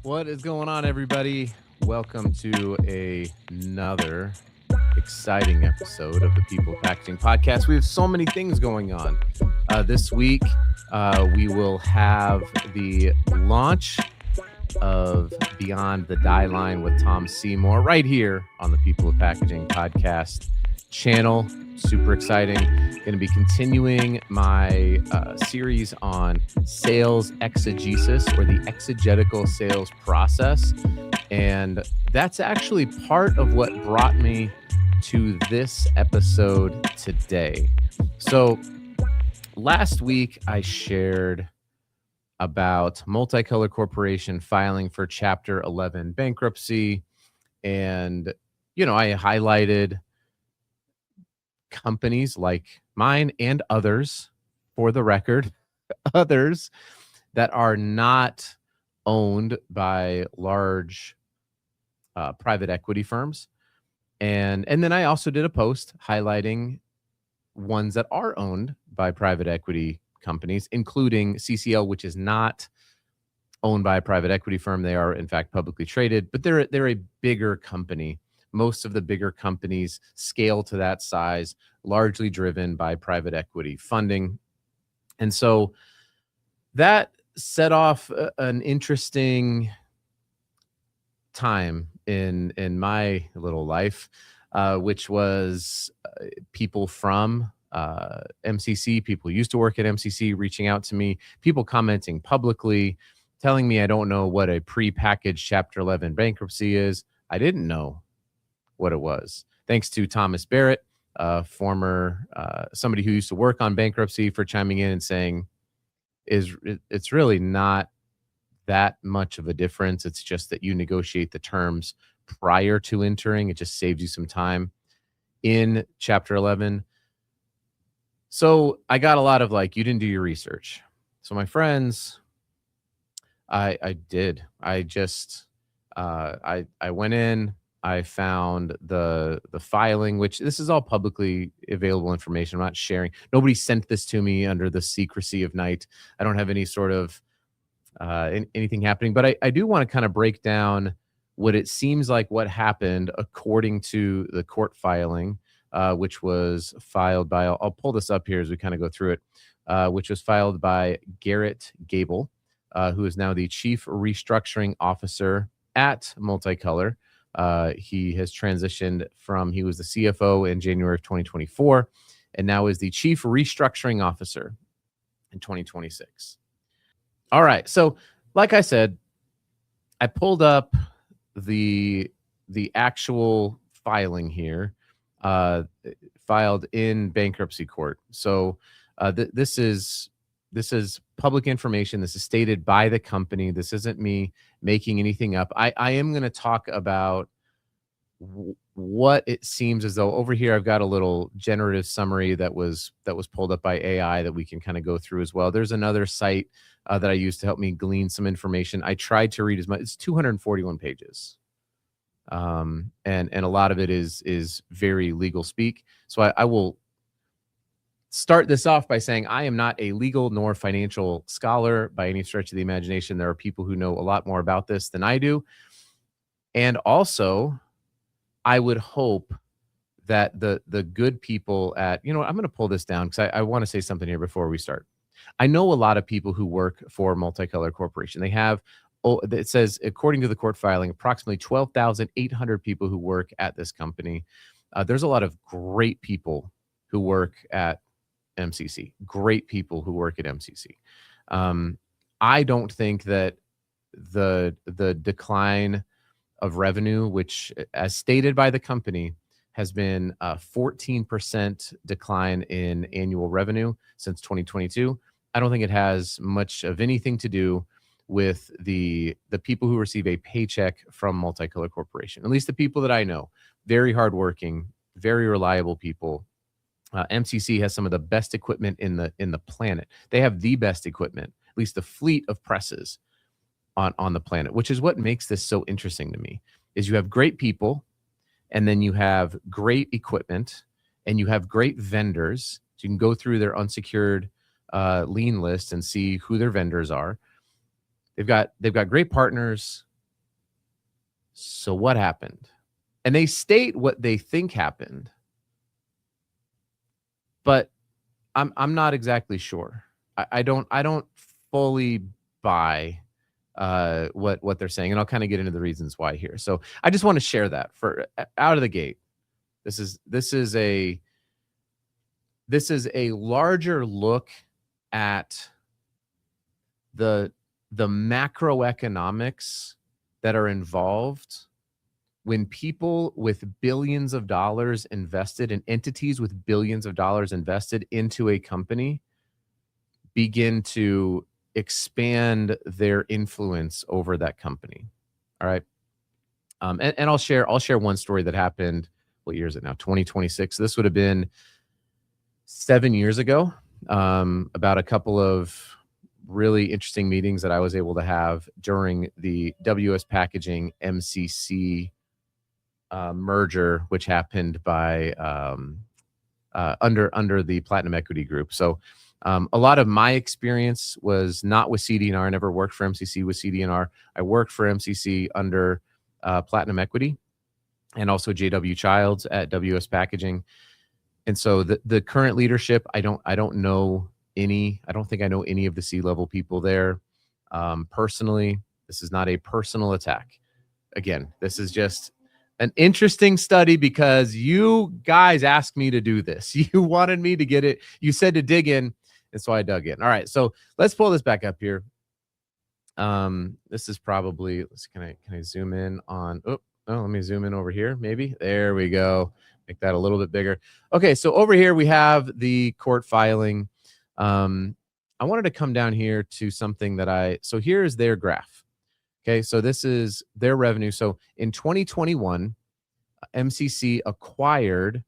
What is going on, everybody? Welcome to another exciting episode of the People Packaging Podcast. We have so many things going on. This week, we will have the launch of Beyond the Die Line with Tom Seymour right here on the People of Packaging Podcast channel. Super exciting. Going to be continuing my series on sales exegesis, or the exegetical sales process. And that's actually part of what brought me to this episode today. So last week I shared about Multicolor Corporation filing for Chapter 11 bankruptcy. And, I highlighted companies like mine and others, for the record, others that are not owned by large private equity firms. And then I also did a post highlighting ones that are owned by private equity companies, including CCL, which is not owned by a private equity firm. They are, in fact, publicly traded, but they're a bigger company. Most of the bigger companies scale to that size, largely driven by private equity funding. And so that set off an interesting time in my little life, which was people from MCC, people who used to work at MCC reaching out to me, people commenting publicly, telling me I don't know what a prepackaged Chapter 11 bankruptcy is. I didn't know what it was. Thanks to Thomas Barrett, former somebody who used to work on bankruptcy, for chiming in and saying, it's really not that much of a difference. It's just that you negotiate the terms prior to entering. It just saves you some time in Chapter 11. So I got a lot of you didn't do your research. So my friends, I did. I just I went in. I found the filing, which this is all publicly available information. I'm not sharing. Nobody sent this to me under the secrecy of night. I don't have any sort of anything happening, but I do want to kind of break down what it seems like what happened according to the court filing, which was filed by, I'll pull this up here as we kind of go through it, which was filed by Garrett Gable, who is now the Chief Restructuring Officer at Multicolor. He has transitioned from, he was the CFO in January of 2024, and now is the Chief Restructuring Officer in 2026. All right. So like I said, I pulled up the actual filing here, filed in bankruptcy court. So this is public information. This is stated by the company. This isn't me making anything up. I am going to talk about what it seems as though over here I've got a little generative summary that was pulled up by AI that we can kind of go through as well. There's another site that I used to help me glean some information. I tried to read as much. It's 241 pages. And a lot of it is very legal speak. So I will start this off by saying I am not a legal nor financial scholar by any stretch of the imagination. There are people who know a lot more about this than I do. And also, I would hope that the good people at, I'm going to pull this down because I want to say something here before we start. I know a lot of people who work for Multicolor Corporation. They have, it says, according to the court filing, approximately 12,800 people who work at this company. There's a lot of great people who work at MCC. Great people who work at MCC. I don't think that the decline of revenue, which, as stated by the company, has been a 14% decline in annual revenue since 2022. I don't think it has much of anything to do with the people who receive a paycheck from Multicolor Corporation. At least the people that I know, very hardworking, very reliable people. MCC has some of the best equipment in the planet. They have the best equipment, at least the fleet of presses on the planet, which is what makes this so interesting to me. Is you have great people, and then you have great equipment, and you have great vendors. So you can go through their unsecured lien list and see who their vendors are. They've got great partners, So what happened? And they state what they think happened, but I'm not exactly sure. I don't fully buy what they're saying, and I'll kind of get into the reasons why here. So I just want to share that for out of the gate. This is a larger look at the macroeconomics that are involved when people with billions of dollars invested and entities with billions of dollars invested into a company begin to expand their influence over that company. All right. And I'll share one story that happened. What year is it now? 2026. This would have been 7 years ago. About a couple of really interesting meetings that I was able to have during the WS Packaging MCC merger, which happened by under the Platinum Equity Group. So a lot of my experience was not with CD&R. I never worked for MCC with CD&R. I worked for MCC under Platinum Equity and also JW Childs at WS Packaging. And so the current leadership, I don't know any. I don't think I know any of the C-level people there personally. This is not a personal attack. Again, this is just an interesting study because you guys asked me to do this. You wanted me to get it. You said to dig in, and so I dug in. All right, so let's pull this back up here. This is probably. Can I zoom in on? Oh, let me zoom in over here. Maybe there we go. Make that a little bit bigger. Okay, so over here we have the court filing. I wanted to come down here to something that so here's their graph. Okay, so this is their revenue. So in 2021, MCC acquired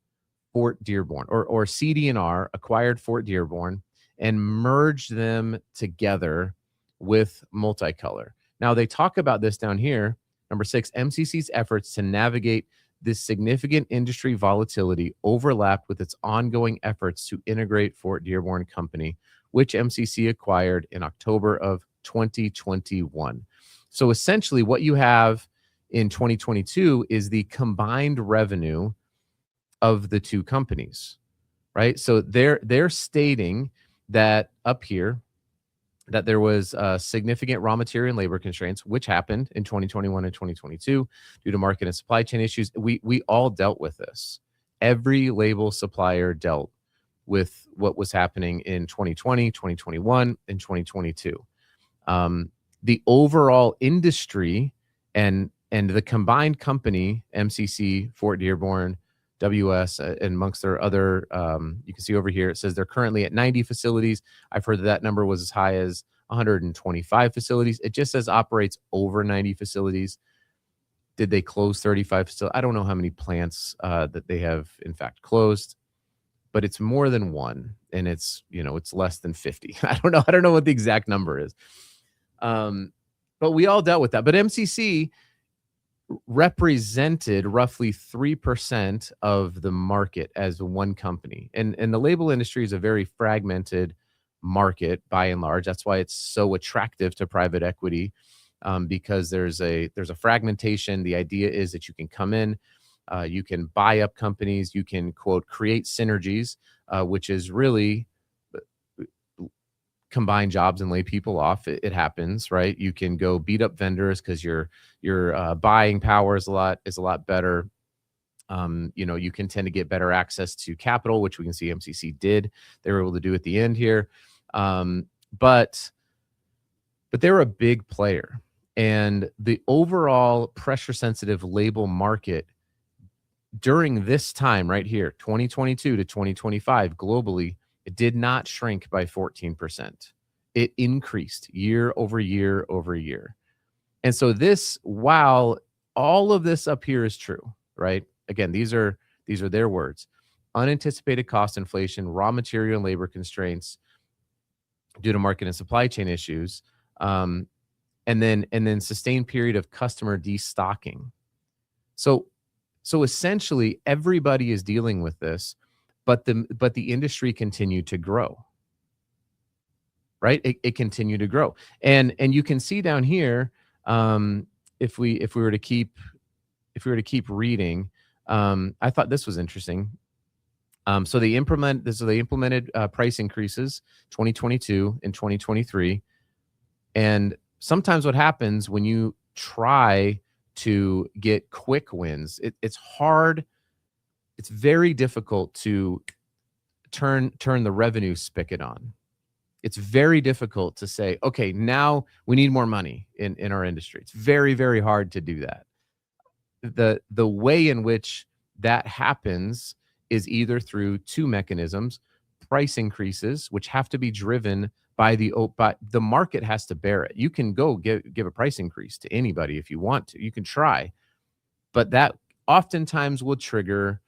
Fort Dearborn, or CD&R acquired Fort Dearborn and merged them together with Multicolor. Now they talk about this down here. Number 6, MCC's efforts to navigate this significant industry volatility overlapped with its ongoing efforts to integrate Fort Dearborn Company, which MCC acquired in October of 2021. So essentially what you have in 2022 is the combined revenue of the two companies, right? So they're stating that up here that there was significant raw material and labor constraints, which happened in 2021 and 2022 due to market and supply chain issues. We all dealt with this. Every label supplier dealt with what was happening in 2020, 2021, and 2022. The overall industry and the combined company, MCC, Fort Dearborn, WS, and amongst their other, you can see over here, it says they're currently at 90 facilities. I've heard that number was as high as 125 facilities. It just says operates over 90 facilities. Did they close 35 facilities? I don't know how many plants that they have in fact closed, but it's more than one, and it's less than 50. I don't know what the exact number is. But we all dealt with that. But MCC represented roughly 3% of the market as one company. And the label industry is a very fragmented market by and large. That's why it's so attractive to private equity, because there's a fragmentation. The idea is that you can come in, you can buy up companies, you can, quote, create synergies, which is really combine jobs and lay people off. It happens, right? You can go beat up vendors because your buying power is a lot better. You can tend to get better access to capital, which we can see MCC did. They were able to do at the end here, but they're a big player, and the overall pressure sensitive label market during this time right here, 2022 to 2025 globally, it did not shrink by 14%. It increased year over year over year. And so this, while all of this up here is true, right? Again, these are their words. Unanticipated cost inflation, raw material and labor constraints due to market and supply chain issues, and then sustained period of customer destocking. So essentially everybody is dealing with this, but the industry continued to grow, right? It continued to grow, and you can see down here, if we were to keep if we were to keep reading, I thought this was interesting. So they implemented price increases 2022 and 2023. And sometimes what happens when you try to get quick wins, it's hard. It's very difficult to turn the revenue spigot on. It's very difficult to say, okay, now we need more money in our industry. It's very, very hard to do that. The way in which that happens is either through two mechanisms: price increases, which have to be driven by the market has to bear it. You can go give a price increase to anybody if you want to. You can try, but that oftentimes will trigger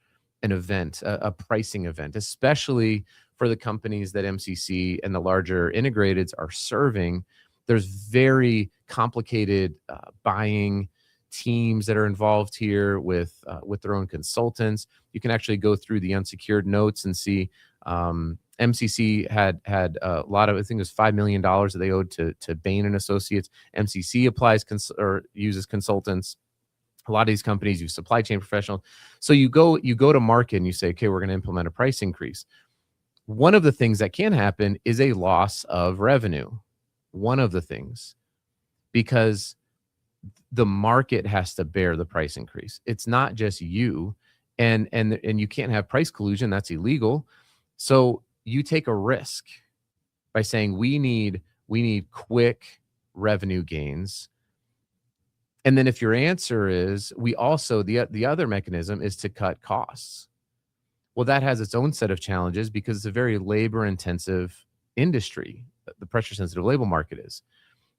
an event, a pricing event, especially for the companies that MCC and the larger integrateds are serving. There's very complicated buying teams that are involved here with their own consultants. You can actually go through the unsecured notes and see MCC had a lot of, I think it was $5 million that they owed to Bain and Associates. MCC or uses consultants. A lot of these companies use supply chain professionals. So you go to market and you say, okay, we're going to implement a price increase. One of the things that can happen is a loss of revenue. One of the things, because the market has to bear the price increase. It's not just you, and you can't have price collusion. That's illegal. So you take a risk by saying we need quick revenue gains. And then if your answer is we also, the other mechanism is to cut costs. Well, that has its own set of challenges because it's a very labor intensive industry. The pressure sensitive labor market is.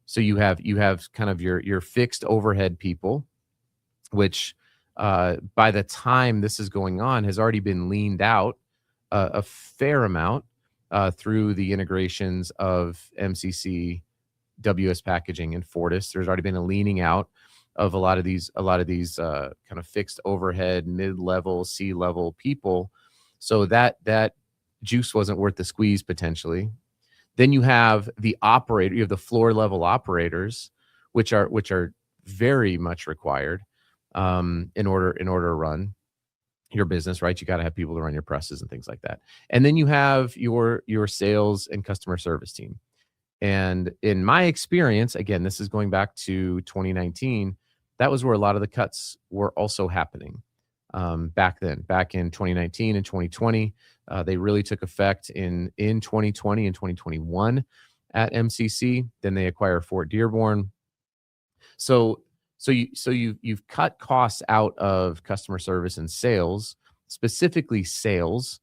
So you have kind of your fixed overhead people, which by the time this is going on has already been leaned out a fair amount through the integrations of MCC, WS Packaging, and Fortis. There's already been a leaning out of a lot of these kind of fixed overhead, mid-level, C-level people. So that juice wasn't worth the squeeze potentially. Then you have the operator, you have the floor level operators, which are very much required in order to run your business, right? You got to have people to run your presses and things like that. And then you have your sales and customer service team. And in my experience, again, this is going back to 2019, that was where a lot of the cuts were also happening back then. Back in 2019 and 2020, they really took effect in 2020 and 2021 at MCC. Then they acquired Fort Dearborn. So you've cut costs out of customer service and sales, specifically sales,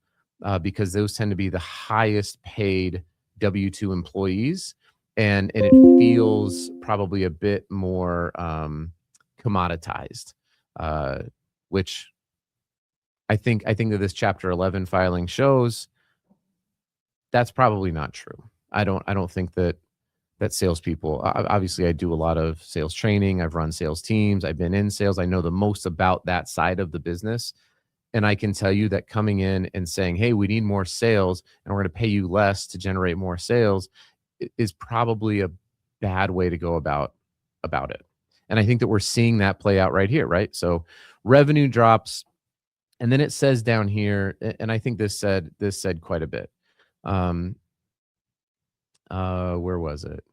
because those tend to be the highest paid W-2 employees, and it feels probably a bit more commoditized, which I think that this Chapter 11 filing shows that's probably not true. I don't think that salespeople. Obviously, I do a lot of sales training. I've run sales teams. I've been in sales. I know the most about that side of the business. And I can tell you that coming in and saying, hey, we need more sales and we're going to pay you less to generate more sales is probably a bad way to go about it. And I think that we're seeing that play out right here, right? So revenue drops. And then it says down here, and I think this said quite a bit. Where was it?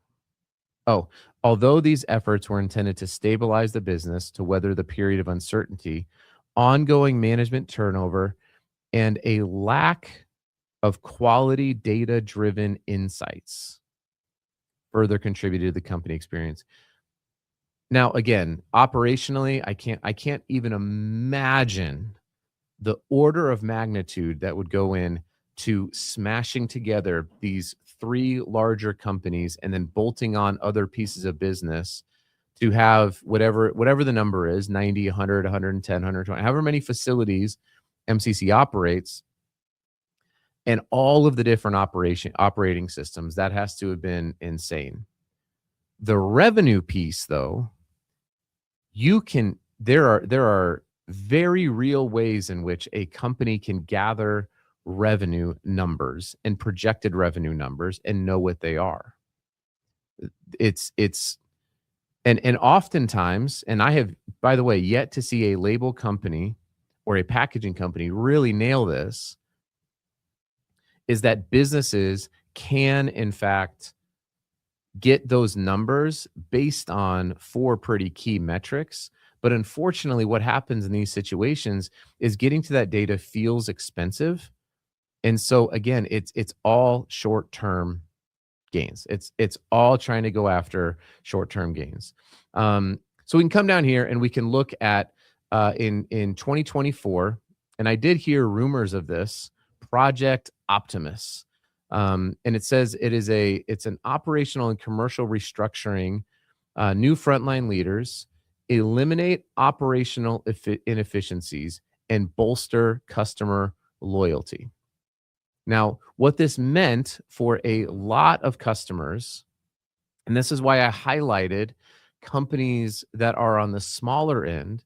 Oh, although these efforts were intended to stabilize the business to weather the period of uncertainty, ongoing management turnover, and a lack of quality data-driven insights further contributed to the company experience. Now, again, operationally, I can't even imagine the order of magnitude that would go in to smashing together these three larger companies and then bolting on other pieces of business to have whatever the number is, 90, 100, 110, 120, however many facilities MCC operates, and all of the different operating systems. That has to have been insane. The revenue piece, though, there are very real ways in which a company can gather revenue numbers and projected revenue numbers and know what they are. It's And oftentimes, and I have, by the way, yet to see a label company or a packaging company really nail this, is that businesses can, in fact, get those numbers based on 4 pretty key metrics. But unfortunately, what happens in these situations is getting to that data feels expensive. And so again, it's all short-term gains. It's all trying to go after short-term gains. So we can come down here and we can look at in 2024, and I did hear rumors of this Project Optimus, and it says it's an operational and commercial restructuring, new frontline leaders, eliminate operational inefficiencies, and bolster customer loyalty. Now, what this meant for a lot of customers, and this is why I highlighted companies that are on the smaller end,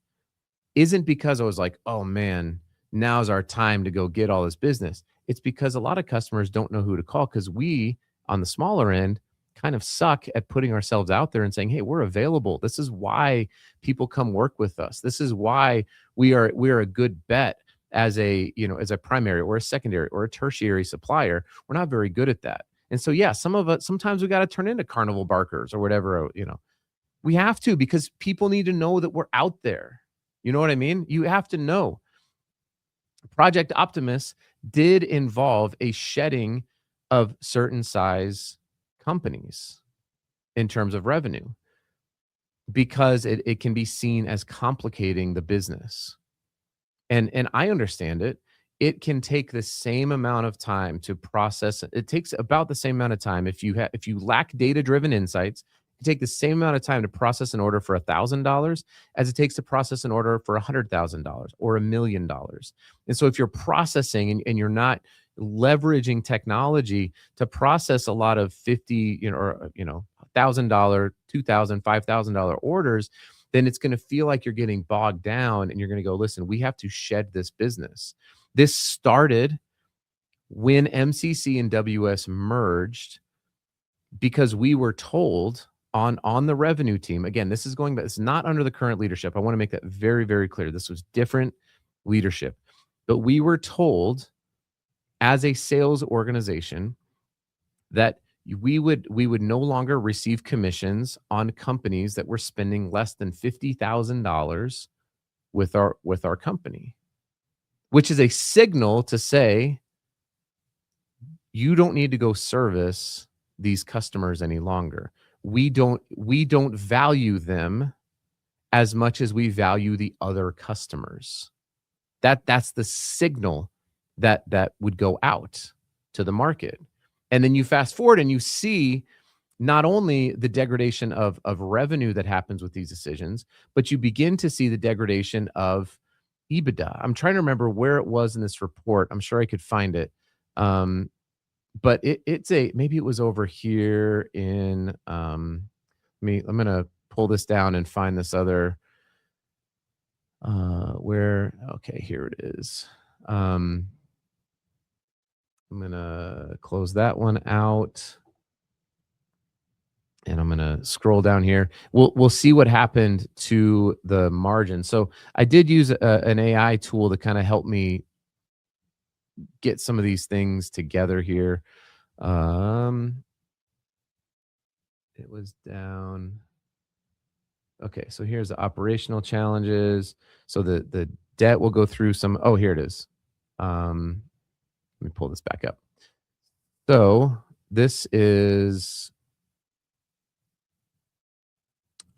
isn't because I was like, oh man, now's our time to go get all this business. It's because a lot of customers don't know who to call because we, on the smaller end, kind of suck at putting ourselves out there and saying, hey, we're available. This is why people come work with us. This is why we are a good bet as a, as a primary or a secondary or a tertiary supplier. We're not very good at that. And so yeah, some of us sometimes we got to turn into carnival barkers or whatever, we have to, because people need to know that we're out there. You know what I mean? You have to know. Project Optimus did involve a shedding of certain size companies in terms of revenue, because it can be seen as complicating the business. And I understand it. It can take the same amount of time to process. It takes about the same amount of time if you lack data-driven insights. It take the same amount of time to process an order for $1,000 as it takes to process an order for $100,000 or $1,000,000. And so if you're processing and you're not leveraging technology to process a lot of 50, $1,000, $2,000, $5,000 orders, then it's going to feel like you're getting bogged down and you're going to go, listen, we have to shed this business. This started when MCC and WS merged because we were told on the revenue team. Again, this is going back, it's not under the current leadership. I want to make that very, very clear. This was different leadership. But we were told as a sales organization that we would no longer receive commissions on companies that were spending less than $50,000 with our company, which is a signal to say you don't need to go service these customers any longer. We don't value them as much as we value the other customers. That's the signal that would go out to the market. And then you fast forward and you see not only the degradation of revenue that happens with these decisions, but you begin to see the degradation of EBITDA. I'm trying to remember where it was in this report. I'm sure I could find it. But maybe it was over here in, I'm going to pull this down and find this other, okay, here it is. I'm going to close that one out. And I'm going to scroll down here. We'll see what happened to the margin. So I did use an AI tool to kind of help me get some of these things together here. It was down. Okay, so here's the operational challenges. So the debt will go through some. Oh, here it is. Let me pull this back up. So this is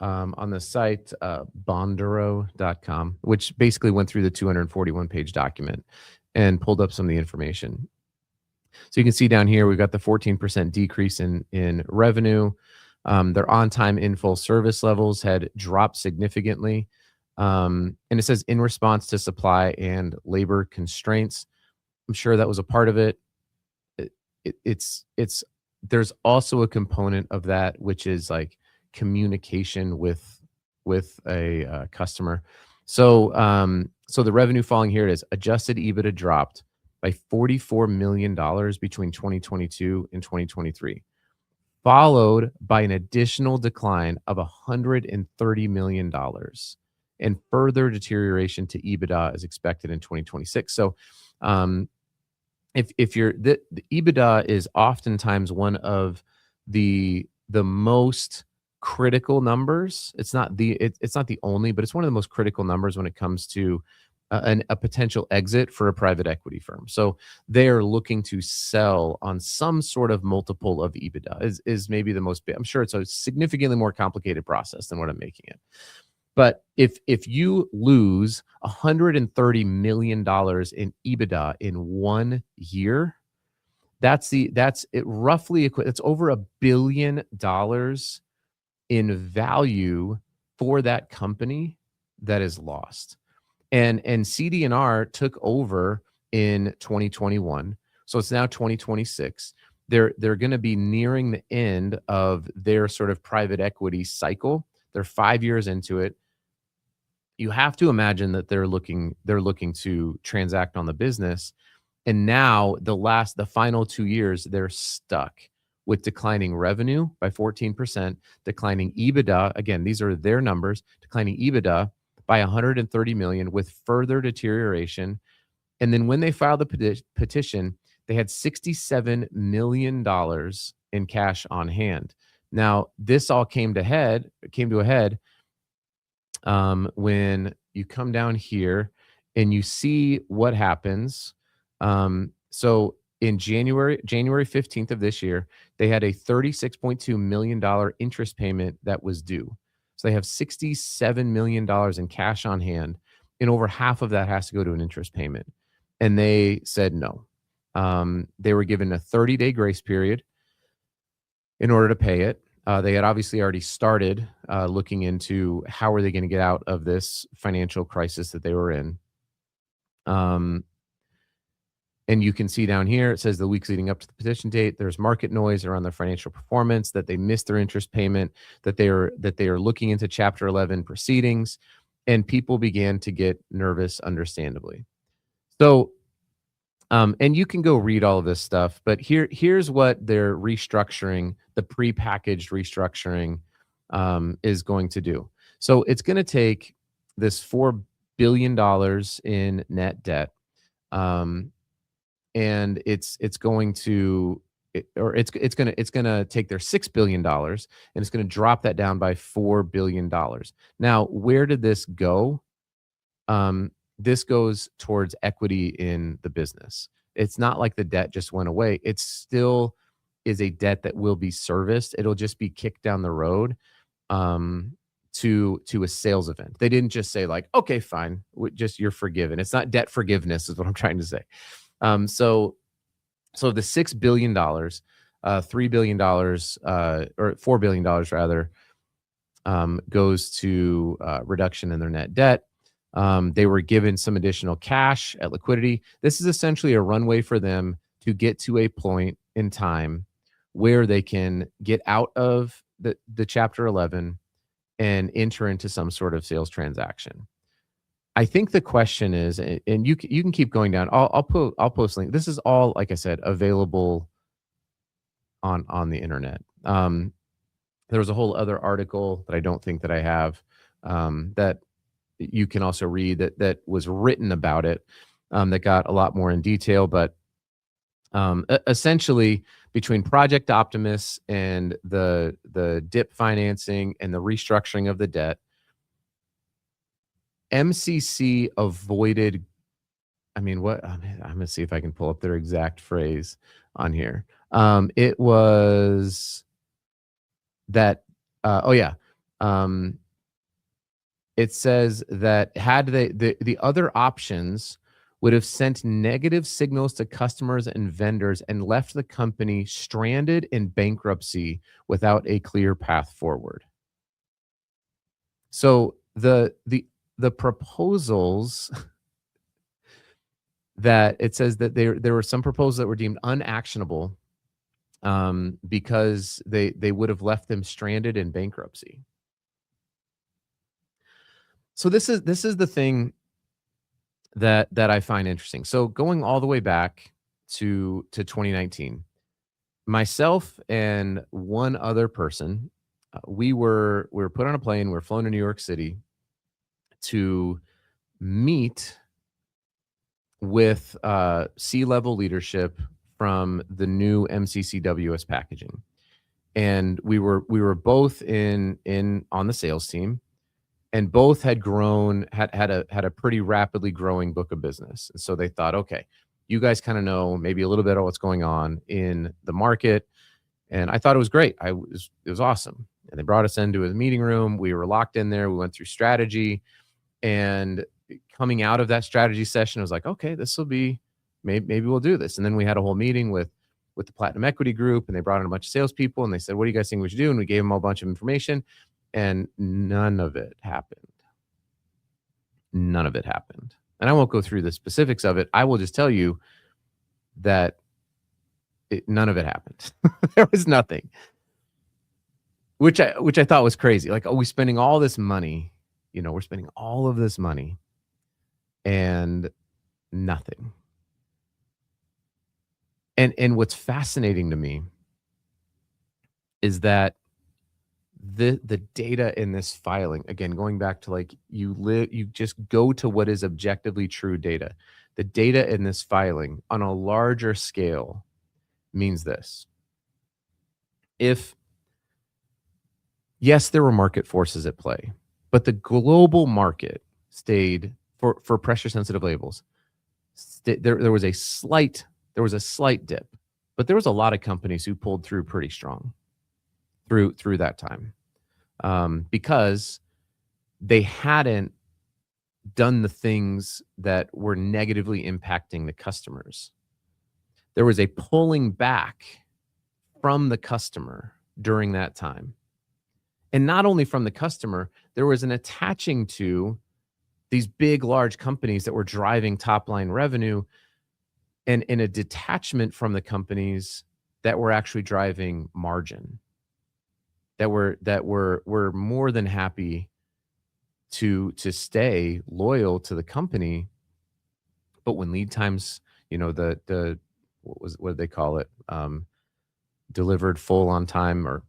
on the site bonduro.com, which basically went through the 241-page document and pulled up some of the information. So you can see down here, we've got the 14% decrease in revenue. Their on-time in full service levels had dropped significantly. And it says in response to supply and labor constraints. I'm sure that was a part of it. There's also a component of that, which is like communication with a customer. So so the revenue falling, here it is. Adjusted EBITDA dropped by $44 million between 2022 and 2023. followed by an additional decline of $130 million, and further deterioration to EBITDA is expected in 2026. So, um, if you're the EBITDA is oftentimes one of the most critical numbers. It's not the only, but it's one of the most critical numbers when it comes to a potential exit for a private equity firm. So they are looking to sell on some sort of multiple of EBITDA. Is maybe the most. I'm sure it's a significantly more complicated process than what I'm making it. But if you lose $130 million in EBITDA in 1 year, that's it roughly it's over $1 billion in value for that company that is lost. And CD&R took over in 2021. So it's now 2026. They're going to be nearing the end of their sort of private equity cycle. They're 5 years into it. You have to imagine that they're looking to transact on the business. And now the final 2 years, they're stuck with declining revenue by 14%, declining EBITDA. Again, these are their numbers, declining EBITDA by 130 million with further deterioration. And then when they filed the petition, they had $67 million in cash on hand. Now, this all came to a head when you come down here and you see what happens. So in January 15th of this year, they had a $36.2 million interest payment that was due. So they have $67 million in cash on hand, and over half of that has to go to an interest payment. And they said no. They were given a 30-day grace period in order to pay it. They had obviously already started looking into how are they going to get out of this financial crisis that they were in. And you can see down here, it says the weeks leading up to the petition date, there's market noise around their financial performance, that they missed their interest payment, that they are looking into Chapter 11 proceedings, and people began to get nervous, understandably. So, and you can go read all of this stuff, but here's what their restructuring, the prepackaged restructuring, is going to do. So it's going to take this $4 billion in net debt, and it's going to it's going to take their $6 billion, and it's going to drop that down by $4 billion. Now, where did this go? This goes towards equity in the business. It's not like the debt just went away. It still is a debt that will be serviced. It'll just be kicked down the road to a sales event. They didn't just say like, okay, fine, just you're forgiven. It's not debt forgiveness, is what I'm trying to say. So the $6 billion, $3 billion, or $4 billion rather, goes to reduction in their net debt. They were given some additional cash at liquidity. This is essentially a runway for them to get to a point in time where they can get out of the Chapter 11 and enter into some sort of sales transaction. I think the question is, and you can keep going down. I'll post link. This is all, like I said, available on the internet. There was a whole other article that I don't think that I have, that you can also read that was written about it, that got a lot more in detail. But essentially, between Project Optimus and the DIP financing and the restructuring of the debt, MCC avoided. I'm gonna see if I can pull up their exact phrase on here. It was that. Oh yeah. It says that had the other options would have sent negative signals to customers and vendors and left the company stranded in bankruptcy without a clear path forward. So the proposals that it says that there were some proposals that were deemed unactionable, because they would have left them stranded in bankruptcy. So this is the thing that I find interesting. So going all the way back to 2019, myself and one other person, we were put on a plane. We were flown to New York City to meet with C-level leadership from the new MCCWS packaging. And we were both in on the sales team, and both had grown, had a pretty rapidly growing book of business. And so they thought, okay, you guys kind of know maybe a little bit of what's going on in the market. And I thought it was great. It was awesome. And they brought us into a meeting room. We were locked in there. We went through strategy, and coming out of that strategy session, I was like, okay, this will be, maybe we'll do this. And then we had a whole meeting with the Platinum Equity Group, and they brought in a bunch of salespeople, and they said, what do you guys think we should do? And we gave them a bunch of information, and none of it happened. None of it happened. And I won't go through the specifics of it. I will just tell you that none of it happened. There was nothing, which I thought was crazy. Like, we're spending all this money, we're spending all of this money and nothing. And what's fascinating to me is that the data in this filing, again, going back to, like, you just go to what is objectively true data. The data in this filing on a larger scale means this. Yes, there were market forces at play, but the global market stayed for pressure sensitive labels. There was a slight dip, but there was a lot of companies who pulled through pretty strong through that time, because they hadn't done the things that were negatively impacting the customers. There was a pulling back from the customer during that time. And not only from the customer, there was an attaching to these big, large companies that were driving top line revenue, and in a detachment from the companies that were actually driving margin, that were more than happy to stay loyal to the company. But when lead times, the what did they call it? Delivered full on time, or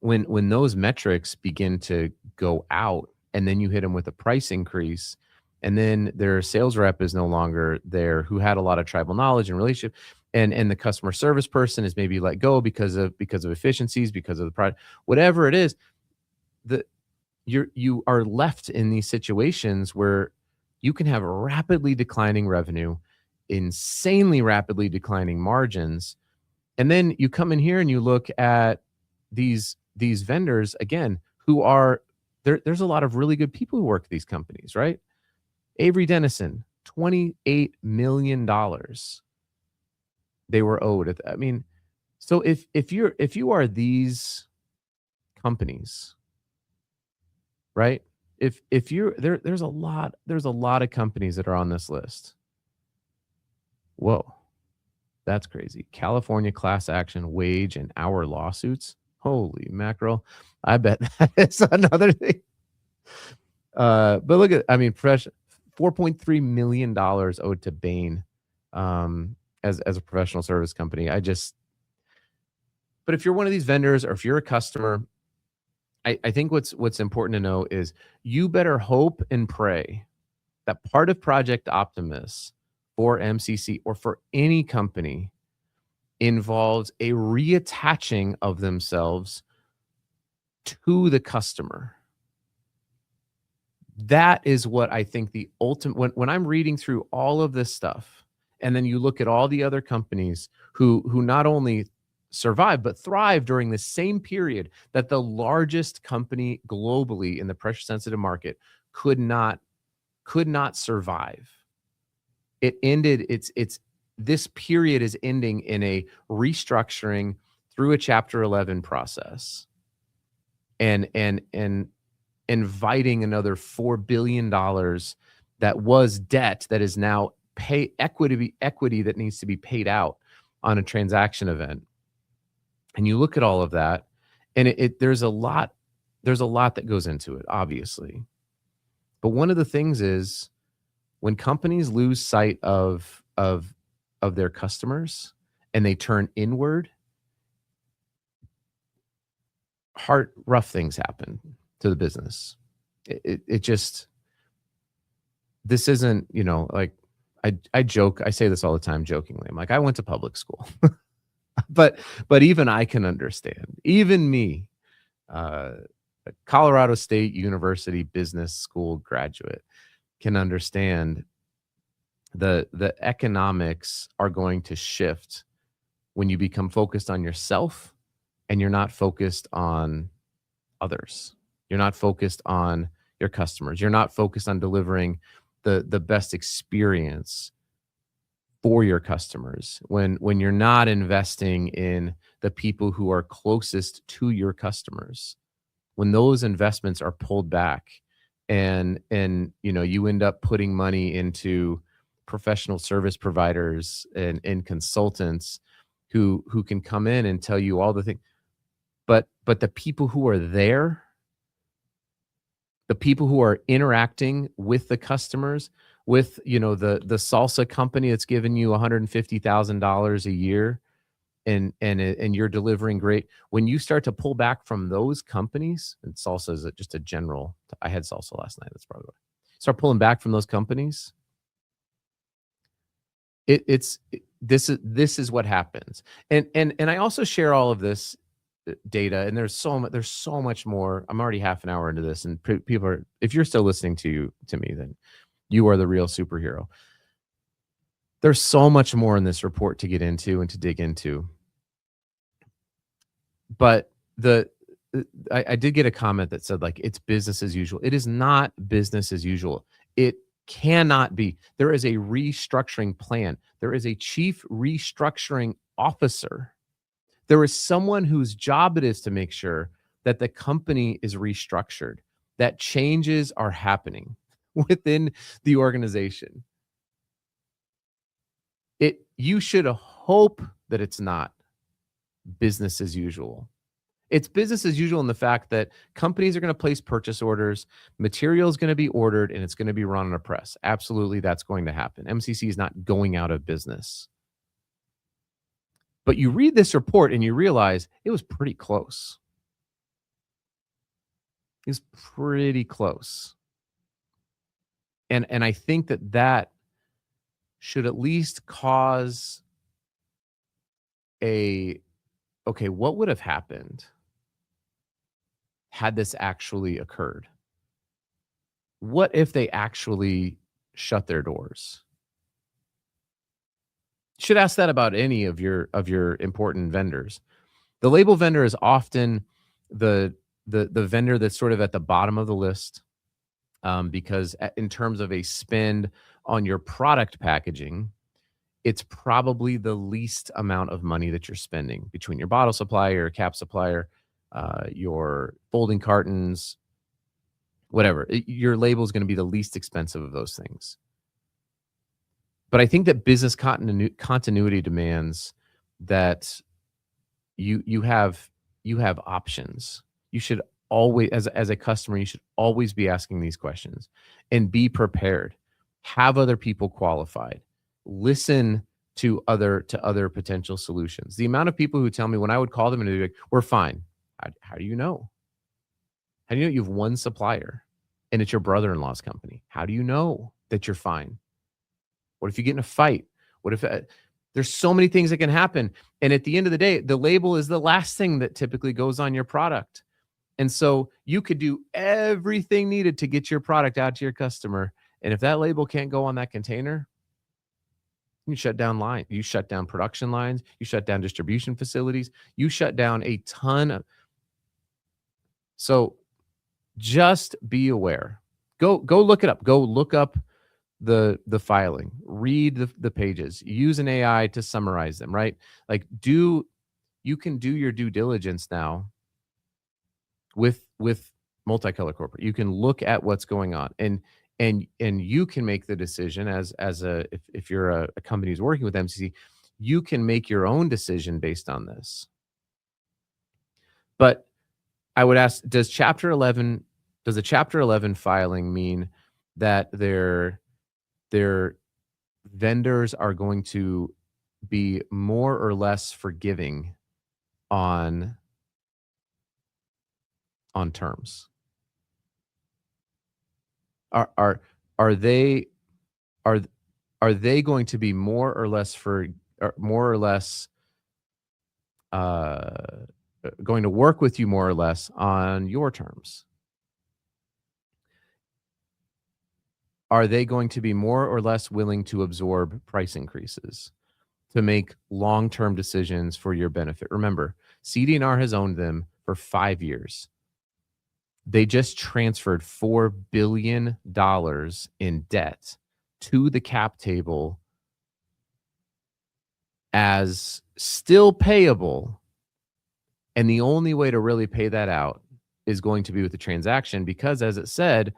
when those metrics begin to go out, and then you hit them with a price increase, and then their sales rep is no longer there, who had a lot of tribal knowledge and relationship, and the customer service person is maybe let go because of efficiencies, because of the product, whatever it is, you are left in these situations where you can have rapidly declining revenue, insanely rapidly declining margins. And then you come in here and you look at these vendors, again, who are there's a lot of really good people who work at these companies, right? Avery Dennison, $28 million they were owed. I mean, so if you are these companies, right? If you're there's a lot of companies that are on this list. Whoa, that's crazy. California class action wage and hour lawsuits. Holy mackerel. I bet that is another thing. But look at, fresh $4.3 million owed to Bain, as a professional service company. But if you're one of these vendors, or if you're a customer, I think what's important to know is you better hope and pray that part of Project Optimus for MCC, or for any company, involves a reattaching of themselves to the customer. That is what I think the ultimate, when I'm reading through all of this stuff, and then you look at all the other companies who not only survive but thrive during the same period that the largest company globally in the pressure sensitive market could not survive. It ended, this period is ending in a restructuring through a Chapter 11 process, and inviting another $4 billion that was debt that is now equity that needs to be paid out on a transaction event. And you look at all of that, and there's a lot that goes into it, obviously. But one of the things is, when companies lose sight of their customers, and they turn inward, rough things happen to the business. It just, this isn't, like, I joke, I say this all the time jokingly. I'm like, I went to public school, but even I can understand, even me, uh, a Colorado State University business school graduate, can understand the economics are going to shift when you become focused on yourself and you're not focused on others. You're not focused on your customers. You're not focused on delivering the best experience for your customers. When you're not investing in the people who are closest to your customers, when those investments are pulled back, and you end up putting money into professional service providers and consultants who can come in and tell you all the things, but the people who are there, the people who are interacting with the customers, with the salsa company that's giving you $150,000 a year, and you're delivering great. When you start to pull back from those companies, and salsa is just a general. I had salsa last night. That's probably why. Start pulling back from those companies. This is what happens. And I also share all of this data, and there's so much more. I'm already half an hour into this, and people are, if you're still listening to me, then you are the real superhero. There's so much more in this report to get into and to dig into. But I did get a comment that said, like, it's business as usual. It is not business as usual. It cannot be. There is a restructuring plan. There is a chief restructuring officer. There is someone whose job it is to make sure that the company is restructured, that changes are happening within the organization. You should hope that it's not business as usual. It's business as usual in the fact that companies are going to place purchase orders, material is going to be ordered, and it's going to be run on a press. Absolutely, that's going to happen. MCC is not going out of business. But you read this report and you realize it was pretty close. It was pretty close. And I think that should at least cause okay, what would have happened had this actually occurred? What if they actually shut their doors? You should ask that about any of your important vendors. The label vendor is often the vendor that's sort of at the bottom of the list, because in terms of a spend on your product packaging, it's probably the least amount of money that you're spending between your bottle supplier, your cap supplier, your folding cartons, whatever. Your label is going to be the least expensive of those things. But I think that business continuity demands that you have options. You should always, as a customer, you should always be asking these questions and be prepared. Have other people qualified. Listen to other potential solutions. The amount of people who tell me when I would call them and they'd be like, "We're fine." How do you know? How do you know you have one supplier and it's your brother-in-law's company? How do you know that you're fine? What if you get in a fight? What if there's so many things that can happen? And at the end of the day, the label is the last thing that typically goes on your product. And so you could do everything needed to get your product out to your customer. And if that label can't go on that container, you shut down you shut down production lines, you shut down distribution facilities, you shut down a ton of. So just be aware. Go look it up. Go look up the filing, read the pages, use an AI to summarize them, right? Like you can do your due diligence now with Multicolor Corporate. You can look at what's going on, and you can make the decision if you're a company who's working with MCC, you can make your own decision based on this. But I would ask, does the Chapter 11 filing mean that their vendors are going to be more or less forgiving on terms? Are are are they are are they going to be more or less or more or less going to work with you more or less on your terms? Are they going to be more or less willing to absorb price increases to make long-term decisions for your benefit? Remember, CD&R has owned them for 5 years. They just transferred $4 billion in debt to the cap table as still payable, and the only way to really pay that out is going to be with the transaction because, as it said,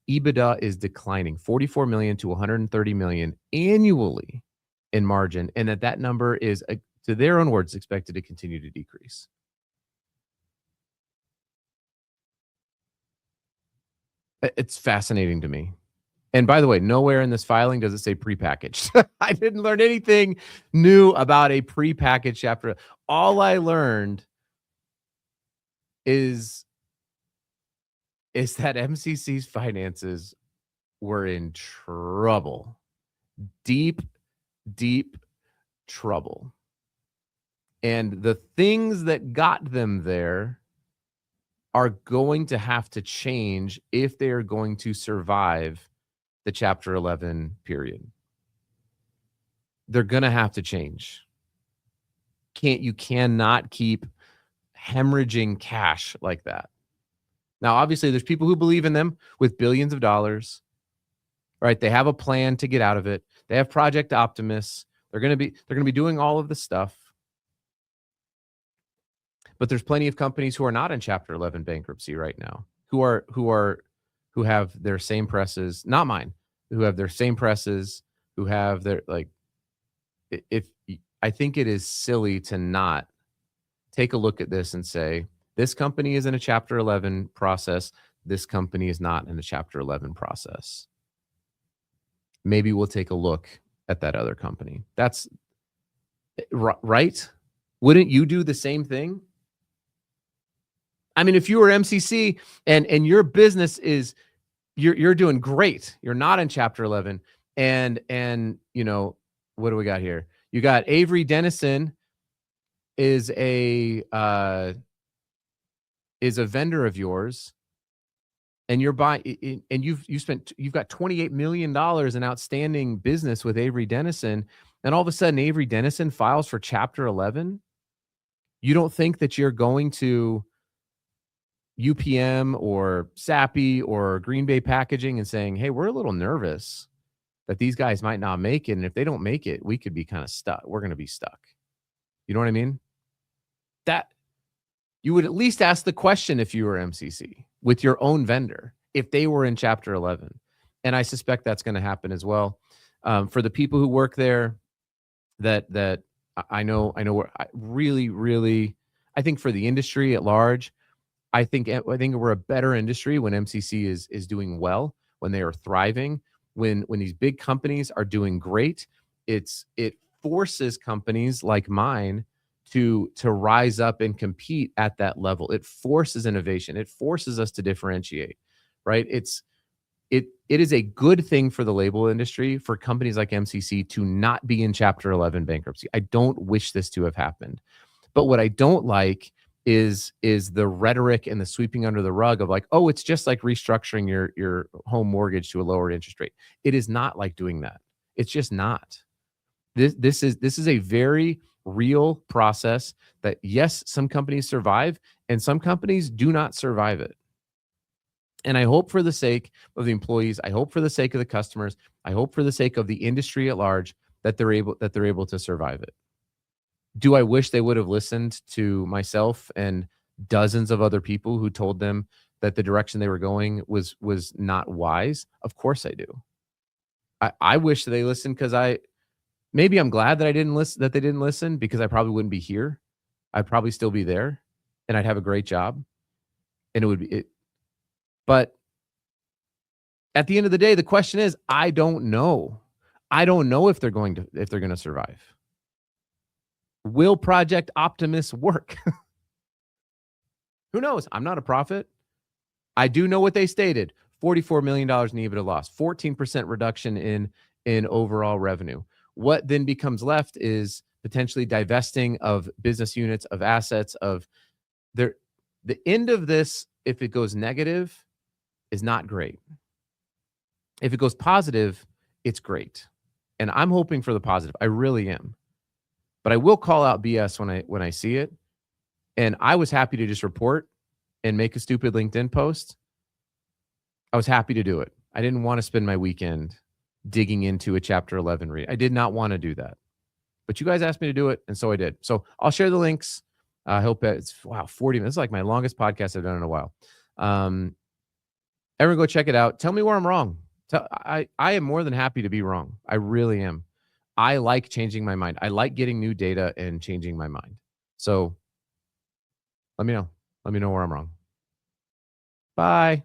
EBITDA is declining 44 million to 130 million annually in margin, and that number is, to their own words, expected to continue to decrease. It's fascinating to me. And by the way, nowhere in this filing does it say prepackaged. I didn't learn anything new about a prepackaged chapter. All I learned is that MCC's finances were in trouble. Deep, deep trouble. And the things that got them there are going to have to change if they are going to survive the Chapter 11 period. They're going to have to change. You cannot keep hemorrhaging cash like that. Now, obviously, there's people who believe in them with billions of dollars, right? They have a plan to get out of it. They have Project Optimus. They're going to be doing all of the stuff. But there's plenty of companies who are not in Chapter 11 bankruptcy right now, who have their same presses, not mine, who have their same presses, who have their, like, if I think it is silly to not take a look at this and say, this company is in a Chapter 11 process. This company is not in a Chapter 11 process. Maybe we'll take a look at that other company. That's right. Wouldn't you do the same thing? I mean, if you were MCC and your business is, you're doing great, you're not in Chapter 11, and you know, what do we got here? You got Avery Dennison is a vendor of yours, and you're buying, and you've got $28 million in outstanding business with Avery Dennison, and all of a sudden Avery Dennison files for Chapter 11. You don't think that you're going to UPM or Sappi or Green Bay Packaging and saying, hey, we're a little nervous that these guys might not make it, and if they don't make it, we could be kind of stuck. We're going to be stuck. You know what I mean? That you would at least ask the question if you were MCC with your own vendor, if they were in Chapter 11. And I suspect that's going to happen as well. For the people who work there, that I know really, I think for the industry at large, I think we're a better industry when MCC is doing well, when they are thriving, when these big companies are doing great. It forces companies like mine to rise up and compete at that level. It forces innovation. It forces us to differentiate, right? It is a good thing for the label industry, for companies like MCC to not be in Chapter 11 bankruptcy. I don't wish this to have happened. But what I don't like is the rhetoric and the sweeping under the rug of like, oh, it's just like restructuring your home mortgage to a lower interest rate. It is not like doing that. It's just not. This is a very real process that, yes, some companies survive and some companies do not survive it. And I hope for the sake of the employees, I hope for the sake of the customers, I hope for the sake of the industry at large that they're able to survive it. Do I wish they would have listened to myself and dozens of other people who told them that the direction they were going was not wise? Of course I do. I wish they listened because maybe I'm glad that they didn't listen, because I probably wouldn't be here. I'd probably still be there and I'd have a great job. And it would be it. But at the end of the day, the question is, I don't know. I don't know if they're going to survive. Will Project Optimus work? Who knows? I'm not a prophet. I do know what they stated. $44 million in EBITDA loss, 14% reduction in overall revenue. What then becomes left is potentially divesting of business units, of assets, of their the end of this, if it goes negative, is not great. If it goes positive, it's great. And I'm hoping for the positive. I really am. But I will call out BS when I see it. And I was happy to just report and make a stupid LinkedIn post. I was happy to do it. I didn't want to spend my weekend digging into a Chapter 11 read. I did not want to do that. But you guys asked me to do it, and so I did. So I'll share the links. I hope it's, 40 minutes. This is like my longest podcast I've done in a while. Everyone go check it out. Tell me where I'm wrong. I am more than happy to be wrong. I really am. I like changing my mind. I like getting new data and changing my mind. So let me know. Let me know where I'm wrong. Bye.